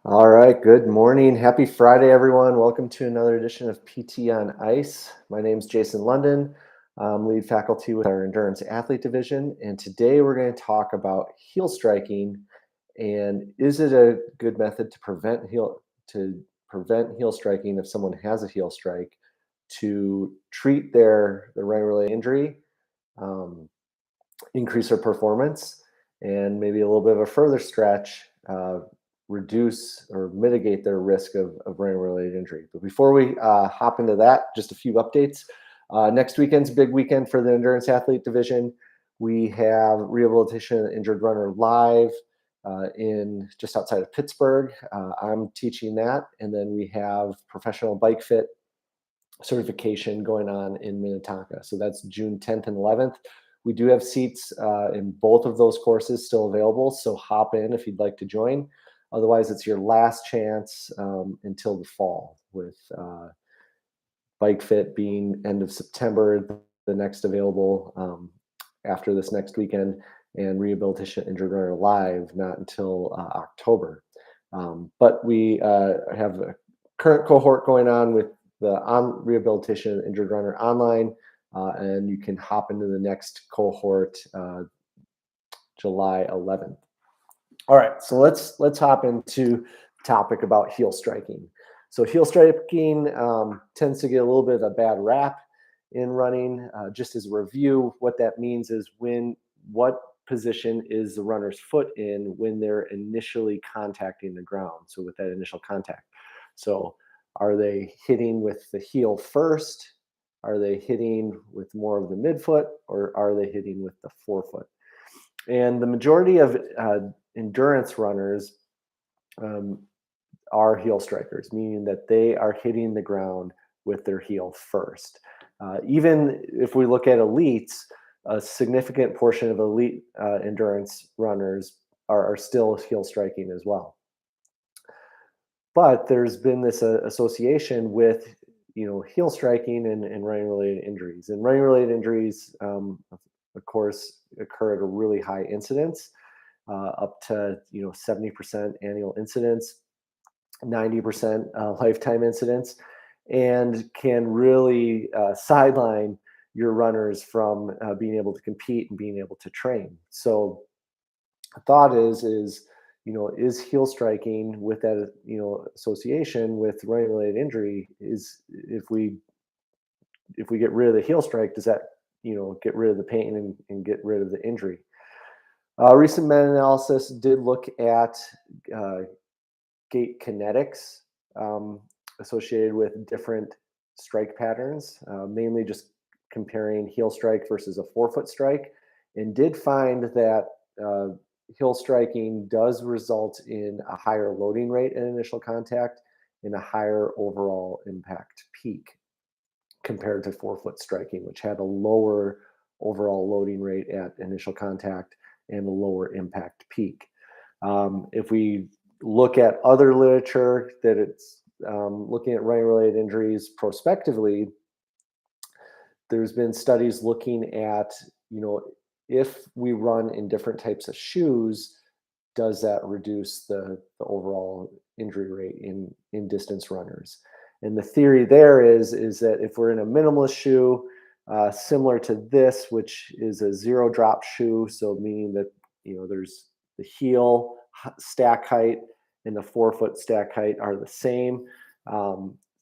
All right, good morning. Happy Friday, everyone. Welcome to another edition of PT on Ice. My name is Jason London. I'm lead faculty with our endurance athlete division, and today we're going to talk about heel striking and is it a good method to prevent heel striking if someone has a heel strike to treat their running related injury, um, increase their performance, and maybe a little bit of a further stretch, reduce or mitigate their risk of running related injury. But before we hop into that, just a few updates. Next weekend's a big weekend for the endurance athlete division. We have rehabilitation of the injured runner live in just outside of Pittsburgh. I'm teaching that, and then we have professional bike fit certification going on in Minnetonka. So that's June 10th and 11th. We do have seats in both of those courses still available, so hop in if you'd like to join. Otherwise, it's your last chance until the fall, with Bike Fit being end of September, the next available after this next weekend, and Rehabilitation Injured Runner Live not until October. But we have a current cohort going on with the Rehabilitation Injured Runner online, and you can hop into the next cohort July 11th. All right, so let's hop into the topic about heel striking. So heel striking tends to get a little bit of a bad rap in running. Just as a review, what that means is what position is the runner's foot in when they're initially contacting the ground. So with that initial contact. So are they hitting with the heel first? Are they hitting with more of the midfoot, or are they hitting with the forefoot? And the majority of endurance runners um, are heel strikers, meaning that they are hitting the ground with their heel first. Even if we look at elites, a significant portion of elite endurance runners are still heel striking as well. But there's been this association with heel striking and running related injuries. And running related injuries, of course, occur at a really high incidence, up to 70% annual incidence, 90% lifetime incidence, and can really sideline your runners from being able to compete and being able to train. So the thought is heel striking with that association with running related injury, is if we get rid of the heel strike, does that get rid of the pain and get rid of the injury? Recent meta-analysis did look at gait kinetics associated with different strike patterns, mainly just comparing heel strike versus a forefoot strike, and did find that heel striking does result in a higher loading rate at initial contact and a higher overall impact peak compared to forefoot striking, which had a lower overall loading rate at initial contact and a lower impact peak. If we look at other literature that it's looking at running related injuries prospectively, there's been studies looking at, if we run in different types of shoes, does that reduce the overall injury rate in distance runners? And the theory there is that if we're in a minimalist shoe, similar to this, which is a zero drop shoe, so meaning that there's the heel stack height and the forefoot stack height are the same.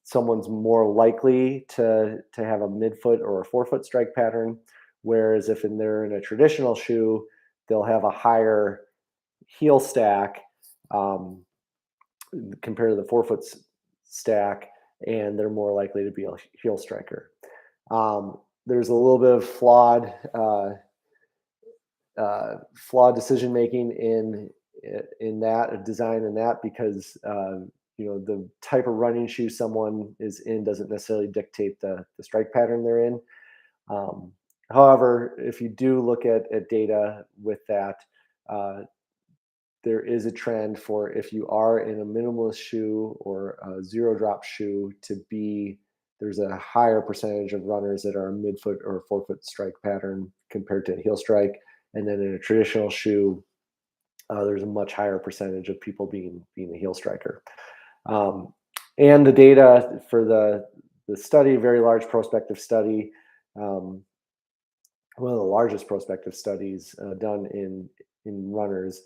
Someone's more likely to have a midfoot or a forefoot strike pattern, whereas if they're in a traditional shoe, they'll have a higher heel stack compared to the forefoot stack, and they're more likely to be a heel striker. There's a little bit of flawed decision making in that design, in that because the type of running shoe someone is in doesn't necessarily dictate the strike pattern they're in. However, if you do look at data with that, there is a trend for, if you are in a minimalist shoe or a zero drop shoe, there's a higher percentage of runners that are a midfoot or a forefoot strike pattern compared to a heel strike. And then in a traditional shoe, There's a much higher percentage of people being a heel striker. Um, and the data for the study, very large prospective study, um, one of the largest prospective studies done in runners,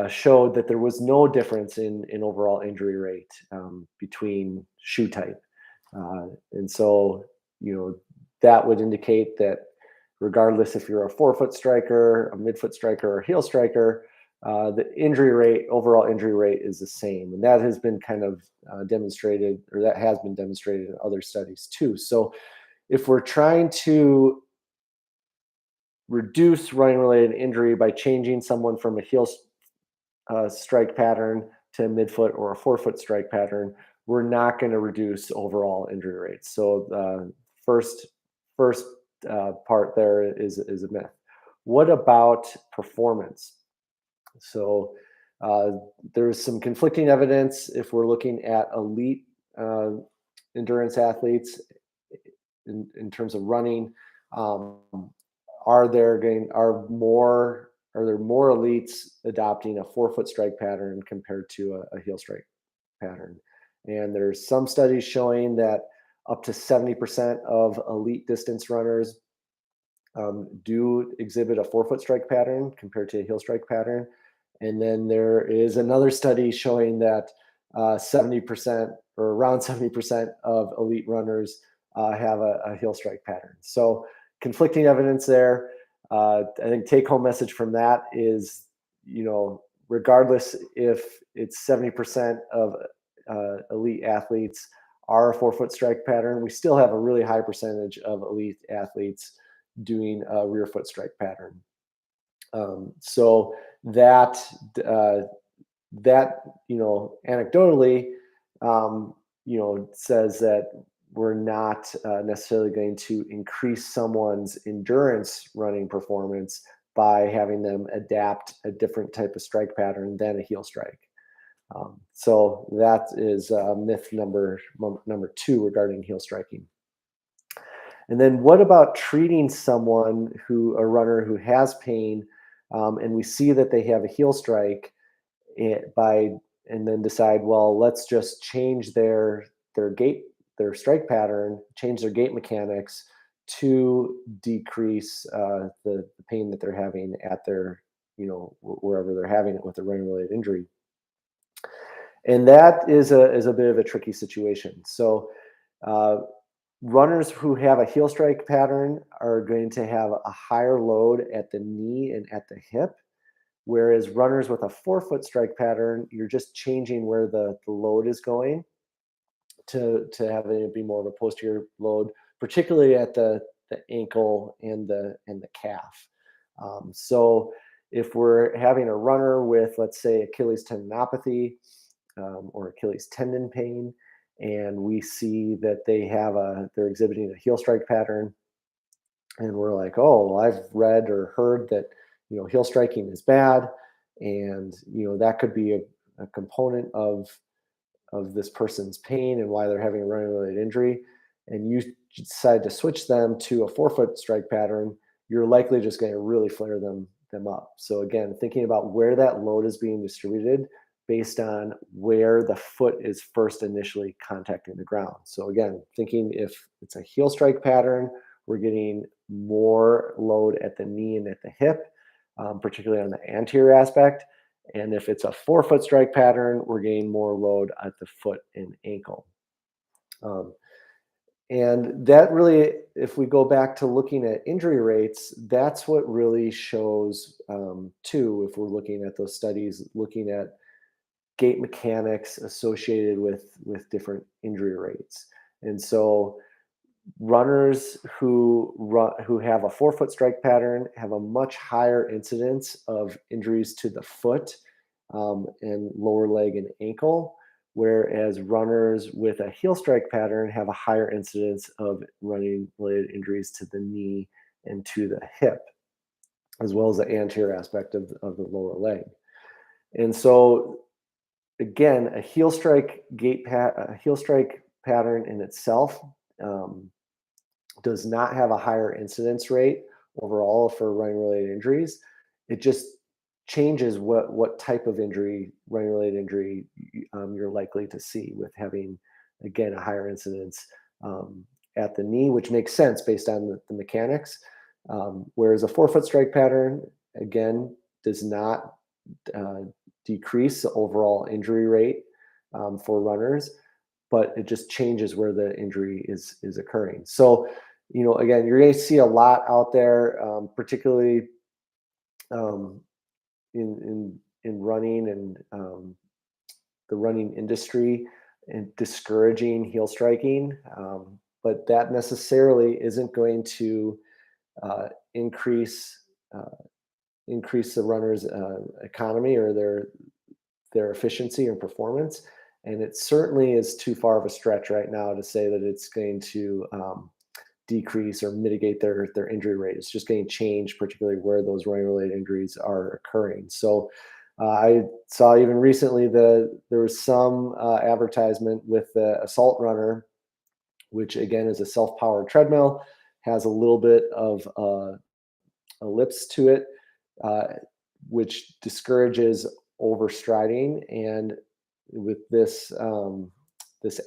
showed that there was no difference in overall injury rate between shoe type. And so, you know, that would indicate that regardless if you're a forefoot striker, a midfoot striker, or a heel striker, the injury rate, overall injury rate is the same. And that has been kind of demonstrated, or that has been demonstrated in other studies too. So if we're trying to reduce running related injury by changing someone from a heel strike pattern to a midfoot or a forefoot strike pattern, we're not going to reduce overall injury rates. So first first part there is a myth. What about performance? So uh, there's some conflicting evidence if we're looking at elite uh, endurance athletes in terms of running. Um, are there more elites adopting a forefoot strike pattern compared to a heel strike pattern? And there's some studies showing that up to 70% of elite distance runners do exhibit a forefoot strike pattern compared to a heel strike pattern. And then there is another study showing that 70% or around 70% of elite runners have a heel strike pattern. So conflicting evidence there. I think take home message from that is, regardless if it's 70% of elite athletes are a forefoot strike pattern, we still have a really high percentage of elite athletes doing a rear foot strike pattern. So that uh, anecdotally, says that we're not necessarily going to increase someone's endurance running performance by having them adapt a different type of strike pattern than a heel strike. So that is myth number two regarding heel striking. And then what about treating a runner who has pain, and we see that they have a heel strike and then decide, well, let's just change their gait, their strike pattern, change their gait mechanics to decrease the pain that they're having at their, wherever they're having it with a running related injury. And that is a bit of a tricky situation. So uh, runners who have a heel strike pattern are going to have a higher load at the knee and at the hip, whereas runners with a forefoot strike pattern, you're just changing where the load is going to have it be more of a posterior load, particularly at the ankle and the calf. So if we're having a runner with, let's say, Achilles tendinopathy or Achilles tendon pain, and we see that they're exhibiting a heel strike pattern, and we're like, oh, well, I've read or heard that heel striking is bad, and that could be a component of this person's pain and why they're having a running related injury, and you decide to switch them to a forefoot strike pattern, you're likely just going to really flare them up. So again, thinking about where that load is being distributed based on where the foot is first initially contacting the ground. So again, thinking if it's a heel strike pattern, we're getting more load at the knee and at the hip, particularly on the anterior aspect. And if it's a forefoot strike pattern, we're getting more load at the foot and ankle. Um, and that really, if we go back to looking at injury rates, that's what really shows too, if we're looking at those studies, looking at gait mechanics associated with different injury rates. And so runners who have a forefoot strike pattern have a much higher incidence of injuries to the foot and lower leg and ankle, whereas runners with a heel strike pattern have a higher incidence of running related injuries to the knee and to the hip, as well as the anterior aspect of the lower leg. And so again, a heel strike pattern in itself um, does not have a higher incidence rate overall for running related injuries. It just changes what type of injury, running related injury, you're likely to see with having, again, a higher incidence at the knee, which makes sense based on the mechanics. Whereas a forefoot strike pattern, again, does not uh, decrease the overall injury rate for runners, but it just changes where the injury is occurring. So, again, you're going to see a lot out there, particularly um, in running and the running industry, and discouraging heel striking. But that necessarily isn't going to uh, increase uh, increase the runner's economy or their efficiency and performance. And it certainly is too far of a stretch right now to say that it's going to decrease or mitigate their injury rate. It's just going to change, particularly where those running related injuries are occurring. So I saw even recently there was some advertisement with the assault runner, which again is a self-powered treadmill, has a little bit of ellipse to it, uh, which discourages overstriding. And with this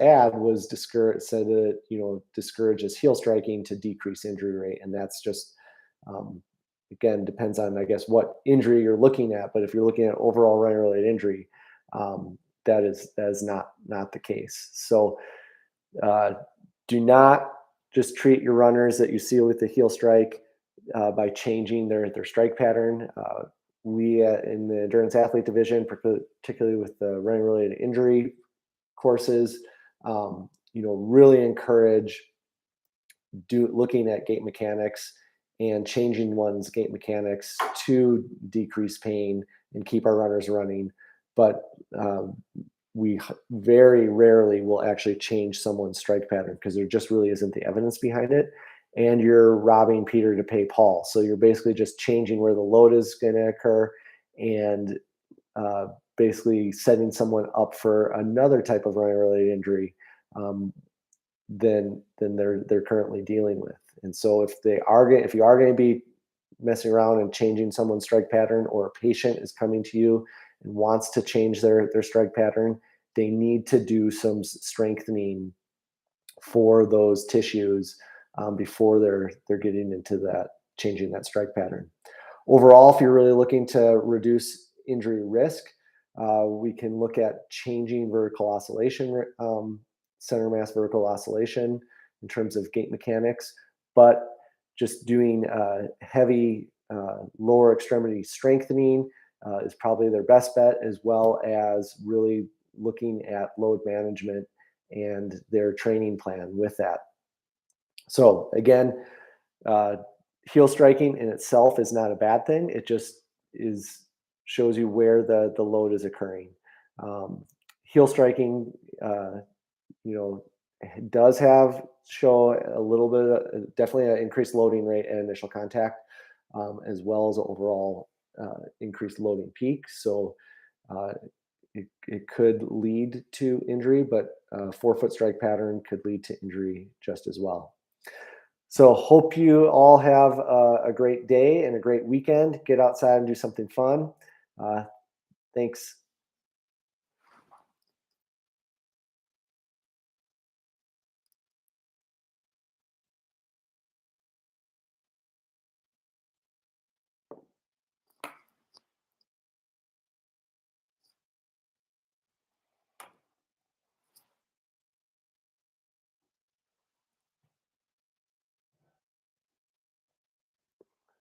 ad was said that it, discourages heel striking to decrease injury rate, and that's just um, again depends on, I guess, what injury you're looking at. But if you're looking at overall running related injury, that is not the case. So uh, do not just treat your runners that you see with the heel strike by changing their strike pattern. We in the endurance athlete division, particularly with the running related injury courses, really encourage looking at gait mechanics and changing one's gait mechanics to decrease pain and keep our runners running. But we very rarely will actually change someone's strike pattern because there just really isn't the evidence behind it. And you're robbing Peter to pay Paul. So you're basically just changing where the load is going to occur, and uh, basically setting someone up for another type of running related injury um, than they're currently dealing with. And so if you are going to be messing around and changing someone's strike pattern, or a patient is coming to you and wants to change their strike pattern, they need to do some strengthening for those tissues before they're getting into that changing that strike pattern. Overall, if you're really looking to reduce injury risk, we can look at changing vertical oscillation, center mass vertical oscillation in terms of gait mechanics, but just doing heavy lower extremity strengthening is probably their best bet, as well as really looking at load management and their training plan with that. So again, uh, heel striking in itself is not a bad thing. It just shows you where the load is occurring. Heel striking, you know, does show a little bit of, definitely an increased loading rate at initial contact, as well as overall increased loading peak. So uh, it could lead to injury, but forefoot strike pattern could lead to injury just as well. So hope you all have a great day and a great weekend. Get outside and do something fun. Uh, Thanks.